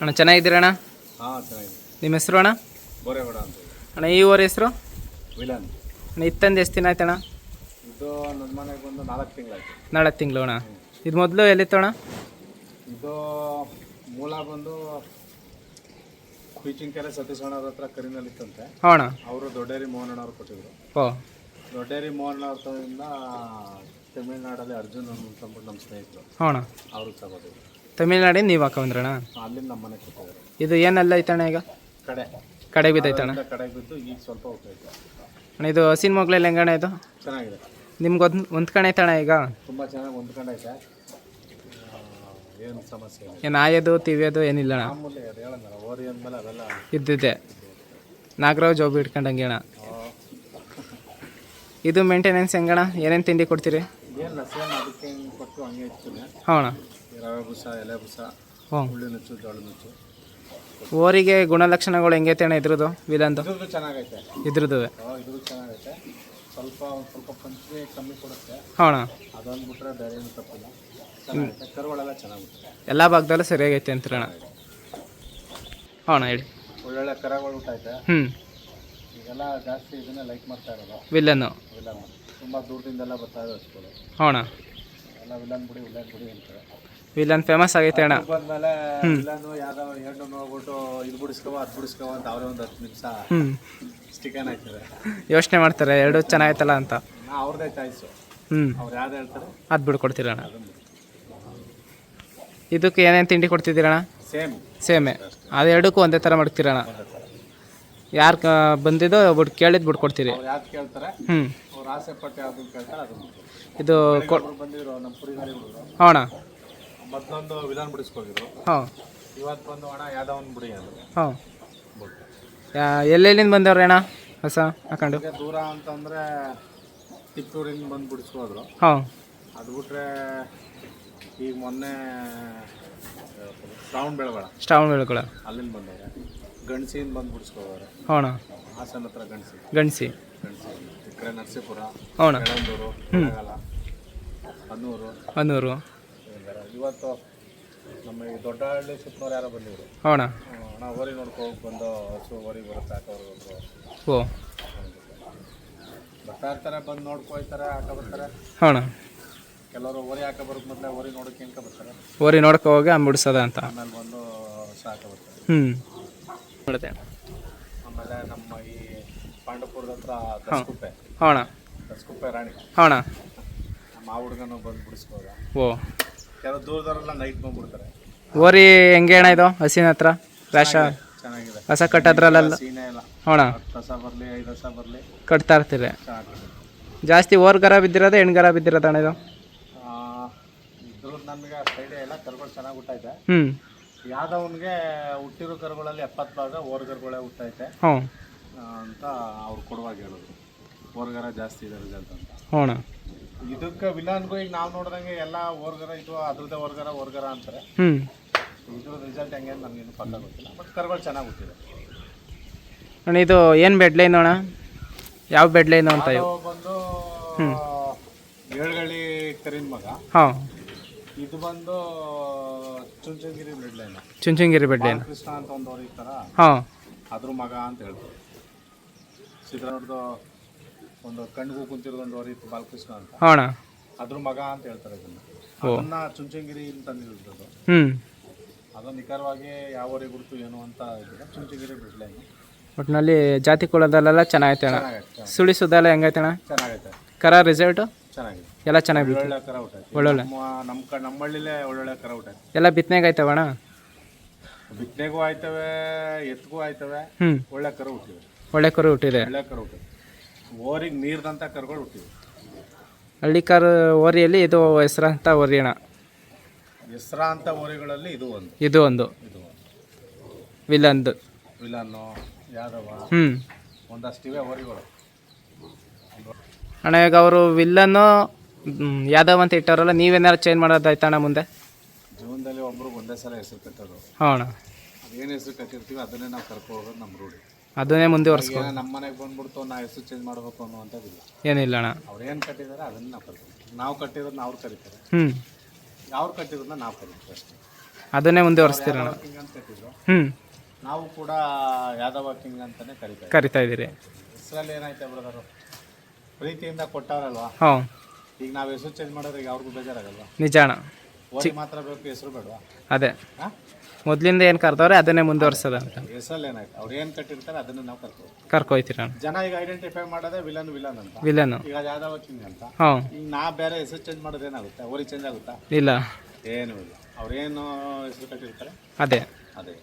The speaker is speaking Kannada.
ಅಣ್ಣ ಚೆನ್ನಾಗಿದ್ದೀರಣ್ಣ? ಹಾಂ ಚೆನ್ನಾಗಿದೆ. ನಿಮ್ಮ ಹೆಸರು ಅಣ್ಣ? ಬೋರೇಗೌಡ ಅಂತ. ಅಣ್ಣ ಈ ಊರ ಹೆಸರು? ವಿಲನ್. ಅಣ್ಣ ಇತ್ತಂದು ಎಷ್ಟು ದಿನ ಆಯ್ತಣ್ಣ? ಇದು ನನ್ನ ಮನೆಗೆ ಬಂದು 4 ತಿಂಗಳಾಯ್ತು. 4 ತಿಂಗಳು ಅಣ್ಣ. ಇದು ಮೊದಲು ಎಲ್ಲಿತ್ತು ಅಣ್ಣ? ಇದು ಮೂಲ ಬಂದು ಪೀಚಿಂಕೆರೆ ಸತೀಶ್ ಅಣ್ಣವ್ರ ಹತ್ರ ಕರಿನಲ್ಲಿತ್ತಂತೆ. ಹಾಂ ಅಣ್ಣ. ಅವರು ದೊಡ್ಡೇರಿ ಮೋಹನಣ್ಣವ್ರು ಕೊಟ್ಟಿದ್ರು. ಓ, ದೊಡ್ಡೇರಿ ಮೋಹನಣ್ಣವ್ರಿಂದ ತಮಿಳ್ನಾಡಲ್ಲಿ ಅರ್ಜುನ್ ಅಂತಂದ್ಬಿಟ್ಟು ನಮ್ಮ ಸ್ನೇಹಿತರು. ಹಾಂ ಅಣ್ಣ. ಅವ್ರಿಗೆ ತಗೋದಿದ್ರು. ತಮಿಳ್ನಾಡಿನ ನೀವು ಹಾಕೊಂಡ್ರಣ್ಣ? ಅಲ್ಲಿಂದ ನಮ್ಮ ಮನೆಗೆ ಕೊಟ್ಟಿದ್ರು. ಇದು ಏನೆಲ್ಲ ಐತಣ್ಣ ಈಗ? ಕಡೆಗೆ ಬಿದ್ದೈತಣ್ಣ? ಕಡೆಗೆ ಬಿದ್ದು ಈಗ ಸ್ವಲ್ಪ ಹೋಗ್ತೈತೆ ಅಣ್ಣ. ಇದು ಹಸಿನ ಮಗ್ಳಲ್ಲಿ ಹೆಂಗಣ್ಣ ಇದು? ಚೆನ್ನಾಗಿದೆ. ನಿಮ್ಗೆ ಹೊಂದ್ಕೊಂಡೈತಣ್ಣ ಈಗ? ತುಂಬ ಚೆನ್ನಾಗಿ ಹೊಂದ್ಕೊಂಡೈತೆ. ಏನು ಸಮಸ್ಯೆ ಇಲ್ಲ. ಏನು ಆಯೋದು ತಿವಿಯೋದು ಏನಿಲ್ಲ ಅಣ್ಣ? ಮಾಮೂಲಿ ಅದು ಹೇಳಂಗ ಓರಿ ಅಂದಮೇಲೆ ಅವೆಲ್ಲ ಇದ್ದಿದ್ದೆ ನಾಗರಾವ್ ಜೋಬಿ ಇಟ್ಕೊಂಡಂಗೆ ಅಣ್ಣ. ಇದು ಮೇಂಟೆನೆನ್ಸ್ ಹೆಂಗಣ್ಣ? ಏನೇನು ತಿಂಡಿ ಕೊಡ್ತೀರಿ? ಏನಿಲ್ಲ, ಸೇಮ್ ಅದಕ್ಕೆ ಕೊಟ್ಟು ಹಂಗೆ ಇರ್ತೀನಿ. ಹಾಂ ಅಣ್ಣ. ರವೆ ಬುಸ, ಎಲೆ ಬುಸ, ಹ್ಞೂ. ಹುಳ್ಳಿ ನುಚ್ಚು, ಜೋಳ ನುಚ್ಚು. ಓರಿಗೆ ಗುಣಲಕ್ಷಣಗಳು ಹೆಂಗೈತೆ ಅಣ್ಣ ಇದ್ರದ್ದು? ವಿಲಂದು ಇದ್ರದ್ದು ಚೆನ್ನಾಗೈತೆ. ಇದ್ರದ್ದು ಇದ್ರದ್ದು ಚೆನ್ನಾಗೈತೆ. ಸ್ವಲ್ಪ ಪಂಚಿ ಕಮ್ಮಿ ಕೊಡುತ್ತೆ. ಹಾಂ ಅಣ್ಣ. ಅದೊಂದು ಬಿಟ್ರೆ ಬೇರೆ ಏನು ತಪ್ಪಿಲ್ಲ. ಚೆನ್ನಾಗೈತೆ. ಕರುಗಳೆಲ್ಲ ಚೆನ್ನಾಗುತ್ತೆ. ಎಲ್ಲ ಭಾಗದಲ್ಲೂ ಸರಿಯಾಗೈತೆ ಅಂತೀರಣ್ಣ? ಹಾಂ ಅಣ್ಣ ಹೇಳಿ. ಒಳ್ಳೊಳ್ಳೆ ಕರುಗಳು ಊಟೈತೆ. ಹ್ಞೂ. ಈಗೆಲ್ಲ ಜಾಸ್ತಿ ಇದನ್ನೇ ಲೈಕ್ ಮಾಡ್ತಾ ಇರೋದು. ವಿಲನ್ನು ತುಂಬ ದೂರದಿಂದೆಲ್ಲ ಬರ್ತಾ ಇರೋದು ಸ್ಕೂಲು. ಹಾಂ ಅಣ್ಣ. ಎಲ್ಲ ವಿಲನ್ ಬಿಡಿ ಅಂತಾರೆ. ವಿಲನ್ ಫೇಮಸ್ ಆಗೈತೆ ಅಣ್ಣ. ಬಂದಮೇಲೆ ವಿಲನ್ನು ಯಾವ್ದೋ ಹೆಣ್ಣು ನೋಡ್ಬಿಟ್ಟು ಇದು ಬಿಡಿಸ್ಕೋ ಅದು ಬಿಡಿಸ್ಕೋ ಅಂತ ಅವರೇ ಒಂದು 10 ನಿಮಿಷ ಸ್ಟಿಕನ್ ಹಾಕ್ತಾರೆ. ಯೋಚನೆ ಮಾಡ್ತಾರೆ ಎರಡು ಚೆನ್ನಾಗೈತಲ್ಲ ಅಂತ. ಅವ್ರದ್ದೇ ಚಾಯ್ಸು. ಅವ್ರು ಯಾವ್ದು ಹೇಳ್ತಾರೆ ಅದು ಬಿಡ್ಕೊಡ್ತೀರಣ್ಣ. ಇದಕ್ಕೆ ಏನೇನು ತಿಂಡಿ ಕೊಡ್ತಿದ್ದೀರಣ್ಣ? ಸೇಮೆ. ಅದು ಎರಡಕ್ಕೂ ಒಂದೇ ಥರ ಮಾಡ್ತೀರಣ್ಣ? ಯಾರು ಬಂದಿದ್ದೋ ಕೇಳಿದ್ದು ಬಿಡ್ಕೊಡ್ತೀರಿ? ಯಾವ್ದು ಕೇಳ್ತಾರೆ ಅವ್ರು ಆಸೆ ಪಟ್ಟು ಯಾವ್ದು ಕೇಳ್ತಾರೆ ಅದನ್ನು. ಇದು ಬಂದಿದ್ರು ನಮ್ಮ ಪುರಿಗರಿ ಹುಡುಗರು. ಹಾಂ ಅಣ್ಣ. ಮೊದಲೊಂದು ವಿಲನ್ ಬಿಡಿಸ್ಕೋಗಿದ್ರು. ಹಾಂ. ಇವತ್ತು ಬಂದು ಅಣ್ಣ ಯಾವ್ದೋ ಒಂದು ಬಿಡಿ ಅಂದರು. ಹಾಂ. ಎಲ್ಲೆಲ್ಲಿಂದ ಬಂದವ್ರಿ ಅಣ್ಣ ಹೊಸ ಹಾಕೊಂಡು? ದೂರ ಅಂತಂದರೆ ಕಿತ್ತೂರಿಂದ ಬಂದು ಬಿಡಿಸ್ಕೋದ್ರು. ಹಾಂ. ಅದು ಬಿಟ್ರೆ ಈಗ ಮೊನ್ನೆ ಶ್ರಾವಣ ಬೆಳಗೊಳ ಅಲ್ಲಿಂದ ಬಂದವ್ರೆ. ಗಣಸಿಯಿಂದ ಬಂದು ಬಿಡಿಸ್ಕೋವ್ರೆ. ಹಾಂ. ಹಾಸನ ಹತ್ರ ಗಣಸಿ ಈ ಕಡೆ ನರಸೀಪುರ, ಹಾಂ, ಬೆಳಂದೂರು, ಹನ್ನೂರು. ಇವತ್ತು ನಮ್ಮ ಈ ದೊಡ್ಡಹಳ್ಳಿ ಸುತ್ತನವ್ರು ಯಾರೋ ಬಂದಿದ್ರು. ಹಾಂ. ನಾವು ಓರಿ ನೋಡ್ಕೋಗಿ ಬಂದು ಹಸು ಓರಿ ಬರುತ್ತೆ ಹಾಕೋರು. ಓ, ಬರ್ತಾ ಇರ್ತಾರೆ, ಬಂದು ನೋಡ್ಕೊಯ್ತಾರೆ, ಹಾಕೋ ಬರ್ತಾರೆ. ಹಾಂ. ಕೆಲವರು ಓರಿ ಹಾಕೋ ಬರೋಕ್ಕೆ ಮೊದಲೇ ಓರಿ ನೋಡೋಕೆ ಹೆಂಗೆ ಬರ್ತಾರೆ. ಓರಿ ನೋಡ್ಕೊ ಹೋಗಿ ಅಂಬಿಡಿಸೋದ ಅಂತ. ಆಮೇಲೆ ಬಂದು ಹಸು ಹಾಕೋ ಬರ್ತಾರೆ. ನೋಡುತ್ತೆ. ಆಮೇಲೆ ನಮ್ಮ ಈ ಪಾಂಡವಪುರದ ಹತ್ರ ದಸ್ಕುಪ್ಪೆ. ಹಾಂ. ದಸ್ಕುಪ್ಪೆ ರಾಣಿ. ಹಾಂ. ನಮ್ಮ ಆ ಹುಡುಗನು ಬಂದು ಬಿಡಿಸ್ಕೋದ. ಓ, ಕೆಲವು ದೂರದವರೆಲ್ಲ ನೈಟ್ ಬಂದ್ಬಿಡ್ತಾರೆ. ಓರಿ ಹೆಂಗೆ ಅಣ್ಣ ಇದು ಹಸಿನ ಹತ್ರ? ರಾಶ ಚೆನ್ನಾಗಿದೆ. ಹೊಸ ಕಟ್ಟೋದ್ರಲ್ಲ ಸೀನೆ ಇಲ್ಲ. ಹಾಂ. 10 ಹಸ ಬರಲಿ 5 ಹಸ ಬರಲಿ ಕಟ್ತಾ ಇರ್ತೀರಿ. ಚೆನ್ನಾಗಿದೆ. ಜಾಸ್ತಿ ಓರ್ಗರ ಬಿದ್ದಿರೋದು ಹೆಣ್ಗರ ಬಿದ್ದಿರೋದು ಅಣ್ಣ ಇದು? ಇದ್ರದ್ದು ನಮಗೆ ಐಡಿಯಾ ಇಲ್ಲ. ಕರುಗಳು ಚೆನ್ನಾಗಿ ಹುಟ್ಟೈತೆ. ಯಾವ್ದವನಿಗೆ ಹುಟ್ಟಿರೋ ಕರುಗಳಲ್ಲಿ 70 ಭಾಗ ಓರ್ಗರುಗಳೇ ಹುಟ್ಟೈತೆ ಅಂತ ಅವ್ರು ಕೊಡುವಾಗ ಹೇಳಿದ್ರು. ಓರ್ಗರ ಜಾಸ್ತಿ ಇದೆ ರಿಸಲ್ಟ್ ಅಂತ. ಹಾಂ. ಇದಕ್ಕೆ ವಿಲನ್ಗೂ ಈಗ ನಾವು ನೋಡ್ದಂಗೆ ಎಲ್ಲ ಓರ್ಗರ ಇದು ಅದ್ರದ್ದೇ ಓರ್ಗರ ಅಂತಾರೆ. ಇದ್ರ ರಿಸಲ್ಟ್ ಹೆಂಗೆ ನನಗೇನು ಪಕ್ಕ ಗೊತ್ತಿಲ್ಲ. ಬಟ್ ಕರುಗಳು ಚೆನ್ನಾಗಿ ಹುಟ್ಟಿದೆ ಅಣ್ಣ. ಇದು ಏನು ಬೆಡ್ ಲೈನು ಅಣ್ಣ? ಯಾವ ಬೆಡ್ ಲೈನು ಅಂತ? ಬಂದು ಏಳ್ಗಳಿ ಕರಿನ ಮಗ. ಹಾಂ. ಇದು ಬಂದು Chunchanagiri bed line. Chunchanagiri bed line Krishna ಅಂತ ಒಂದು ಅವ್ರು ಇರ್ತಾರ. ಹಾಂ. ಅದ್ರ ಮಗ ಅಂತ ಹೇಳ್ತಾರೆ. ಸಿದ್ದರಾಮಯ್ಯದು ಒಂದು ಕಣ್ಣಿಗೂ ಕುಂತಿರೋದೊಂದು ಅವ್ರು ಇತ್ತು ಬಾಲಕೃಷ್ಣ ಅಂತ. ಹಾಂ. ಅದ್ರ ಮಗ ಅಂತ ಹೇಳ್ತಾರೆ. ಅದನ್ನ ಚುಂಚನಗಿರಿ ತಂದಿರೋದು. ಅದನ್ನು ನಿಖರವಾಗಿ ಯಾವ ಊರಿಗೆ ಗುರುತು ಏನು ಅಂತ ಇದ್ರೆ ಚುಂಚನಗಿರಿ ಬೆಡ್ ಲೈನ್. ಒಟ್ಟಿನಲ್ಲಿ ಜಾತಿ ಕುಲದಲ್ಲೆಲ್ಲ ಚೆನ್ನಾಗೈತೆ ಅಣ್ಣ. ಸುಳಿ ಸುದ್ದೆಲ್ಲ ಹೆಂಗೈತೆ ಅಣ್ಣ? ಚೆನ್ನಾಗೈತೆ. ಕರ ರಿಸಲ್ಟು ಚೆನ್ನಾಗಿದೆ. ಎಲ್ಲ ಚೆನ್ನಾಗಿ ಒಳ್ಳೆ ಕರ ಊಟ. ಒಳ್ಳೊಳ್ಳೆ ನಮ್ಮ ಹಳ್ಳಿಲೇ ಒಳ್ಳೊಳ್ಳೆ ಕರ ಊಟ. ಎಲ್ಲ ಬಿತ್ತನೆಗೆ ಆಯ್ತವ ಅಣ್ಣ? ಬಿತ್ತನೆಗೂ ಆಯ್ತವೆ, ಎತ್ಗೂ ಆಯ್ತವೆ. ಒಳ್ಳೆ ಕರು ಹುಟ್ಟಿವೆ. ಒಳ್ಳೆ ಕರು ಹುಟ್ಟಿದೆ. ಒಳ್ಳೆ ಕರು ಹುಟ್ಟಿವೆ. ಓರಿಗೆ ನೀರ್ದಂಥ ಕರುಗಳು ಹುಟ್ಟಿವೆ. ಹಳ್ಳಿ ಕರು ಓರಿಯಲ್ಲಿ ಇದು ಹೆಸರಂತ ಓರಿ ಅಣ್ಣ. ಹೆಸರಾಂತ ಓರಿಗಳಲ್ಲಿ ಇದು ಒಂದು ವಿಲನ್ನು ಯಾದವ ಒಂದಷ್ಟಿವೆ ಓರಿಗಳು ಅಣ್ಣ. ಈಗ ಅವರು ವಿಲ್ಲನ್ನು ಯಾದವ್ ಅಂತ ಇಟ್ಟಾರಲ್ಲ, ನೀವೇನಾರು ಚೇಂಜ್ ಮಾಡೋದಾಯ್ತಾ ಅಣ್ಣ ಮುಂದೆ? ಜೀವನದಲ್ಲಿ ಒಬ್ರಿಗೆ ಒಂದೇ ಸಲ ಹೆಸರು ಕಟ್ಟೋದು. ಹಾಂ ಅಣ್ಣ. ಏನು ಹೆಸರು ಕಟ್ಟಿರ್ತೀವಿ ಅದನ್ನೇ ನಾವು ಕರ್ಕೊಳ್ಳೋದು ನಮ್ಮ ರೂಢಿ. ಅದನ್ನೇ ಮುಂದುವರ್ಸ್ಕೊಂಡು ನಮ್ಮ ಮನೆಗೆ ಬಂದ್ಬಿಡ್ತು ನಾ ಹೆಸರು ಚೇಂಜ್ ಮಾಡಬೇಕು ಅನ್ನುವಂಥದ್ದಿಲ್ಲ. ಏನಿಲ್ಲ ಅಣ್ಣ. ಅವ್ರು ಏನು ಕಟ್ಟಿದ್ದಾರೆ ಅದನ್ನು ನಾವು ಕರ್ತೀವಿ. ನಾವು ಕಟ್ಟಿರೋದನ್ನ ಅವ್ರು ಕರೀತಾರೆ. ಅವ್ರು ಕಟ್ಟಿರೋದನ್ನ ನಾವು ಕರೀತೀವಿ ಅಷ್ಟೇ. ಅದನ್ನೇ ಮುಂದುವರಿಸ್ತೀರ ಅಣ್ಣ? ಅಂತ ಕಟ್ಟಿದ್ರು ಹ್ಞೂ ನಾವು ಕೂಡ ಯಾದವ ಕಿಂಗ್ ಅಂತಲೇ ಕರಿತಾ ಇದ್ದೀವಿ. ಕರಿತಾ ಇದ್ದೀರಿ. ಹೆಸರಲ್ಲಿ ಏನಾಯ್ತು ಬ್ರದರು, ಪ್ರೀತಿಯಿಂದ ಕೊಟ್ಟವ್ರಲ್ವಾ. ಹ್ಞೂ ಈಗ ನಾವು ಹೆಸರು ಚೇಂಜ್ ಮಾಡೋರಿಗೆ ಅವ್ರಿಗೂ ಬೇಜಾರಾಗಲ್ವಾ. ನಿಜ ಅಣ್ಣ. ಓರಿ ಮಾತ್ರ ಬೇಕು, ಹೆಸರು ಬೇಡವಾ. ಅದೇ ಹಾಂ, ಮೊದಲಿಂದ ಏನು ಕರ್ದವ್ರೆ ಅದನ್ನೇ ಮುಂದುವರ್ಸೋದು ಅಂತ ಹೆಸರಲ್ಲಿ ಏನಾಯ್ತು, ಅವ್ರು ಏನು ಕಟ್ಟಿರ್ತಾರೆ ಅದನ್ನು ನಾವು ಕರ್ಕೊಯ್ತೀರ ಅಣ್ಣ. ಜನ ಈಗ ಐಡೆಂಟಿಫೈ ಮಾಡೋದೇ ವಿಲನ್ ಅಂತ. ವಿಲನು. ಈಗ ಯಾದವ ಕಿಂಗ್ ಅಂತ. ಹ್ಞೂ ಈಗ ನಾ ಬೇರೆ ಹೆಸರು ಚೇಂಜ್ ಮಾಡೋದು ಏನಾಗುತ್ತೆ, ಓರಿ ಚೇಂಜ್ ಆಗುತ್ತಾ? ಇಲ್ಲ. ಏನೂ ಇಲ್ಲ. ಅವ್ರೇನು ಹೆಸರು ಕಟ್ಟಿರ್ತಾರೆ ಅದೇ ಅದೇ.